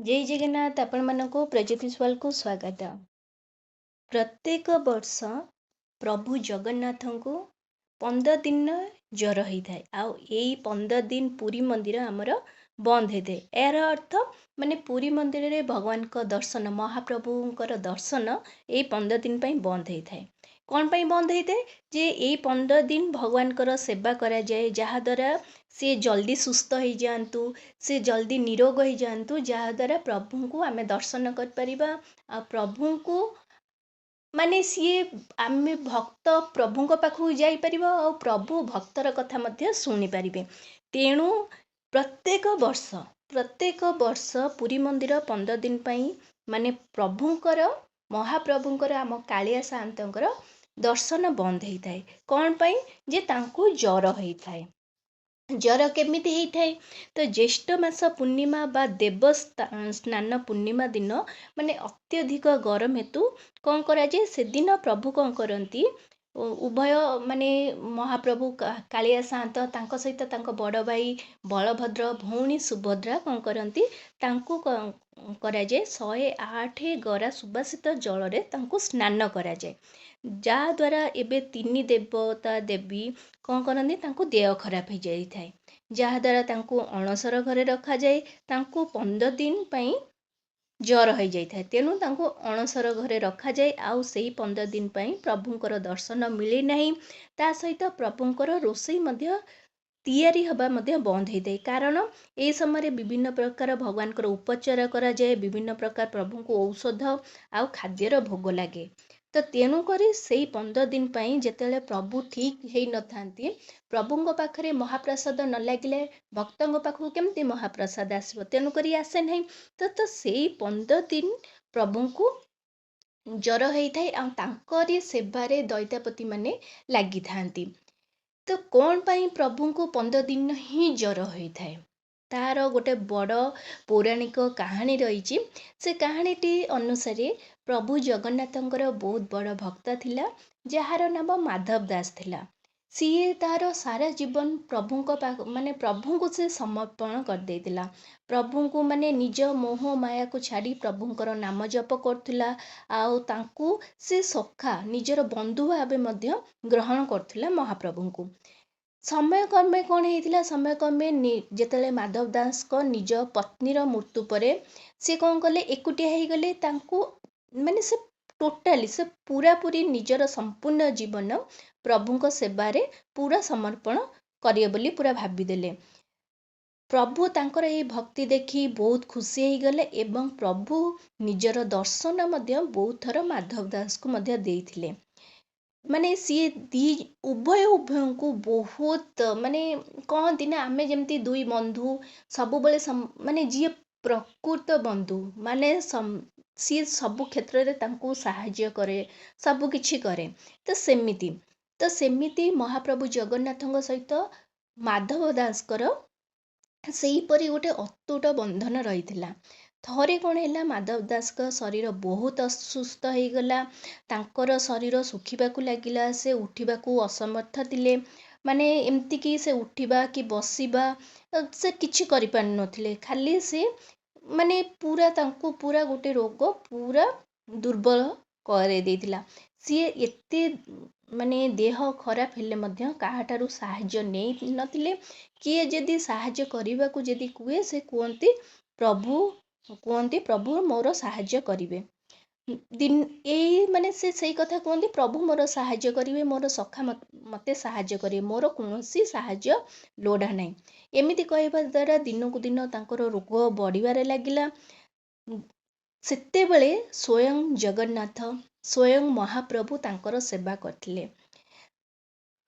जय जगन्नाथ आपण मानक प्रज्योतिषवाल को स्वागत। प्रत्येक वर्ष प्रभु जगन्नाथ को 15 दिन ज्वर होता है। आउ यही 15 दिन पुरी मंदिर आमर बंद होता है। यार अर्थ माने पुरी मंदिर रे भगवान का दर्शन महाप्रभुंकर दर्शन यही 15 दिन बंद होता है। कौन पाई बंद होता है जे यही 15 दिन भगवान कर सेवा करा जाए जहाँ द्वारा सी जल्दी सुस्थ हो जातु से जल्दी निरोग हो जातु जहाँ द्वारा प्रभु को आम दर्शन कर परिबा आ प्रभु को माने सी आम भक्त प्रभु पाखु जापर और प्रभु भक्तर कथा मध्य शुणी पारे। तेणु प्रत्येक वर्ष पुरी मंदिर 15 दिन माने प्रभुंकर महाप्रभुंकर आम कालिया सान्तंकर दर्शन बंद होता है। कौन पाई जे तांकु ज्वर होता है। ज्वर केमिति होता है तो ज्येष्ठ मास पूर्णिमा बा देव स्नान पूर्णिमा दिन माने अत्यधिक गरम हेतु कौन करा जाए से दिन प्रभु कौन करती उभय माने महाप्रभु कालिया सान्त तांको सहित तांको बड़ भाई बलभद्र भौणी सुभद्रा कौन करती तांको करा जाए 108 गरा सुबासित जल रे तांको स्नान करा जाए जहाँ द्वारा एबे 3 देवता देवी कौन करती तांको देह खराब हो जाए जहाँ द्वारा तांको अणसर घरे रखा जाए। तांको 15 दिन पई ज्वर हो जाए तेणु तांको अणसर घरे रखा जाए आउ सेही 15 दिन पई प्रभुंकर दर्शन मिले नहीं। ता सहित प्रभुंकर रोषई मध्य तैयारी हवा मध्य बंद होता है कारण ए समय विभिन्न प्रकार भगवान उपचार करा जाए विभिन्न प्रकार प्रभु को औषध आउ खाद्यर भोग लगे। तो तेणुक से 15 दिन जिते प्रभु ठीक हो न था प्रभु पाखे महाप्रसाद न लगे भक्त पाखु केमती महाप्रसाद आसो तेणुक आसे ना। तो से 15 दिन प्रभु को ज्वर होता है आंकरी सेवारे दैतापति माने लगी था। तो कौन पाई प्रभु को 15 दिन ही ज्वर होता है तार गोटे बड़ पौराणिक कहानी रही। से कहानीटी अनुसार प्रभु जगन्नाथंकर बहुत बड़ भक्त थिला जार नाम माधव दास थिला। सीए तार सारा जीवन प्रभु को माने प्रभु को से समर्पण कर देतिला। प्रभु को माने निज मोह माया को छाड़ी प्रभुंकर नाम जप करथिला आउ तांकू से सखा निजर बंधु भावे मध्य ग्रहण करथिला महाप्रभु को। समय क्रमे कौन होता समय क्रमे जिते माधव दास को निज पत्नीर मृत्यु पर से कौन कले एकुटिया हो गले माने से टोटाली से पूरा पूरी निजर संपूर्ण जीवन प्रभु सेवारे पूरा समर्पण करिए बोली पूरा भाविदेले। प्रभु तांकर ये भक्ति देखी बहुत खुशी हो गले एवं प्रभु निजर दर्शन मध्य बहुत थर माधव दास को मध्य देइथिले। माने सी दी उभय को बहुत माने कहती ना आमे जमती दुई बंधु सब बड़े माने जी प्रकृत बंधु माने सी सब क्षेत्र रे तांको सहाय्य करे सब किछि करे। तो सेमिति महाप्रभु जगन्नाथ सहित माधव दास सेहीपरि गोटे अतुट बंधन रही। थरे कौन है माधव दास का शरीर बहुत असुस्थ हो गला तांकर शरीर सुखिबाकू लागिला से उठिबाकू असमर्थ थिले माने एमती कि से उठिबा कि बसिबा से किछि करि पार नथिले खाली से माने पूरा तांको पूरा गोटे रोग पूरा दुर्बल करे देथिला। सी एते माने देह खराब हेले मध्य काहाठारु साहाय्य नै नथिले किए जदि साहाय्य करिबाकू जदि कुए से कहते प्रभु मोर साहाय्य करिवे दिन यही माने से सही कथा कहते प्रभु मोर साहाय्य करिवे मोर सखा मते साहाय्य करिवे मोर कौनसी साहाय्य लोड़ा नहीं एमिति कहबा द्वारा दिनकू दिन तांकर रोग बढ़िबारे लागिला। सेतेबेले स्वयं जगन्नाथ स्वयं महाप्रभु तांकर सेवा करथिले।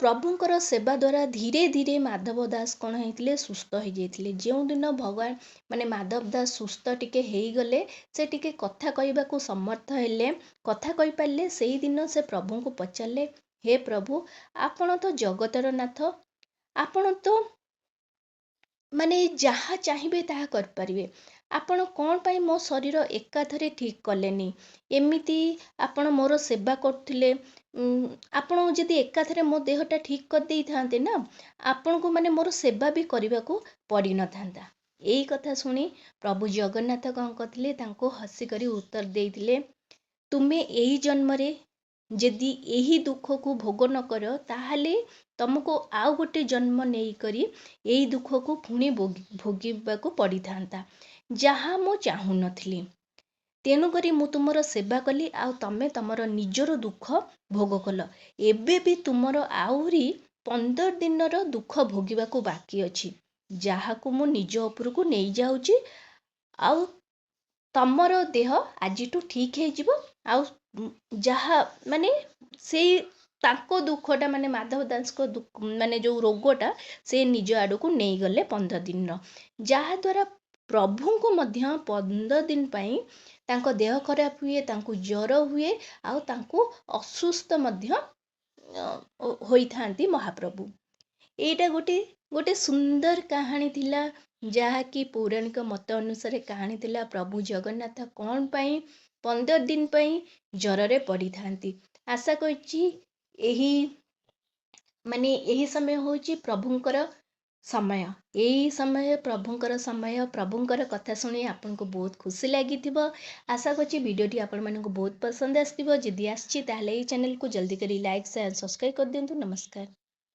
प्रभुंकर सेवा द्वारा धीरे धीरे माधव दास कौन होते सुस्थ हो जाते जो दिन भगवान माने माधव दास सुस्थ टिके हो गले से टिके कथा कहबाकू समर्थ हेले कथा कहि पारले सेही दिन से प्रभु को पचारे हे प्रभु आपण तो जगतर नाथ आपण तो माने जहाँ चाहिए ताहा कर परिवे आपण कौन पाई मो शरीर एकाथरे ठीक कलेनी एमिति आपण मोर सेवा करथिले आपण जदि एकाथरे मो देहटा ठीक कर देई थांते ना आपण को माने मोर सेवा भी करने को पड़ी न थांता। ଏଇ କଥା ଶୁଣି ପ୍ରଭୁ ଜଗନ୍ନାଥ କ'ଣ କରିଥିଲେ, ତାଙ୍କୁ ହସିକରି ଉତ୍ତର ଦେଇଥିଲେ, ତୁମେ ଏଇ ଜନ୍ମରେ ଯଦି ଏହି ଦୁଃଖକୁ ଭୋଗ ନ କର ତାହେଲେ ତମକୁ ଆଉ ଗୋଟେ ଜନ୍ମ ନେଇକରି ଏଇ ଦୁଃଖକୁ ପୁଣି ଭୋଗିବାକୁ ପଡ଼ିଥାନ୍ତା, ଯାହା ମୁଁ ଚାହୁଁନଥିଲି। ତେଣୁକରି ମୁଁ ତୁମର ସେବା କଲି, ଆଉ ତମେ ତମର ନିଜର ଦୁଃଖ ଭୋଗ କଲ। ଏବେ ବି ତୁମର ଆହୁରି 15 ଦିନର ଦୁଃଖ ଭୋଗିବାକୁ ବାକି ଅଛି, ଯାହାକୁ ମୁଁ ନିଜ ଉପରକୁ ନେଇଯାଉଛି। ଆଉ ତମର ଦେହ ଆଜିଠୁ ଠିକ୍ ହେଇଯିବ। ଆଉ ଯାହା ମାନେ ସେଇ ତାଙ୍କ ଦୁଃଖଟା ମାନେ ମାଧବ ଦାସଙ୍କ ମାନେ ଯେଉଁ ରୋଗଟା ସେ ନିଜ ଆଡ଼କୁ ନେଇଗଲେ 15 ଦିନର, ଯାହାଦ୍ୱାରା ପ୍ରଭୁଙ୍କୁ ମଧ୍ୟ 15 ଦିନ ପାଇଁ ତାଙ୍କ ଦେହ ଖରାପ ହୁଏ, ତାଙ୍କୁ ଜ୍ୱର ହୁଏ, ଆଉ ତାଙ୍କୁ ଅସୁସ୍ଥ ମଧ୍ୟ ହୋଇଥାନ୍ତି ମହାପ୍ରଭୁ। ଏଇଟା ଗୋଟେ ସୁନ୍ଦର କାହାଣୀ ଥିଲା, ଯାହାକି ପୌରାଣିକ ମତ ଅନୁସାରେ କାହାଣୀ ଥିଲା ପ୍ରଭୁ ଜଗନ୍ନାଥ କ'ଣ ପାଇଁ 15 ଦିନ ପାଇଁ ଜ୍ୱରରେ ପଡ଼ିଥାନ୍ତି। ଆଶା କରୁଛି ଏହି ସମୟ ହେଉଛି ପ୍ରଭୁଙ୍କର ସମୟ। ଏହି ସମୟ ପ୍ରଭୁଙ୍କର ସମୟ। ପ୍ରଭୁଙ୍କର କଥା ଶୁଣି ଆପଣଙ୍କୁ ବହୁତ ଖୁସି ଲାଗିଥିବ। ଆଶା କରୁଛି ଭିଡ଼ିଓଟି ଆପଣମାନଙ୍କୁ ବହୁତ ପସନ୍ଦ ଆସିଥିବ। ଯଦି ଆସିଛି ତାହେଲେ ଏହି ଚ୍ୟାନେଲକୁ ଜଲ୍ଦି କରି ଲାଇକ୍, ସେୟାର, ସବସ୍କ୍ରାଇବ୍ କରିଦିଅନ୍ତୁ। ନମସ୍କାର।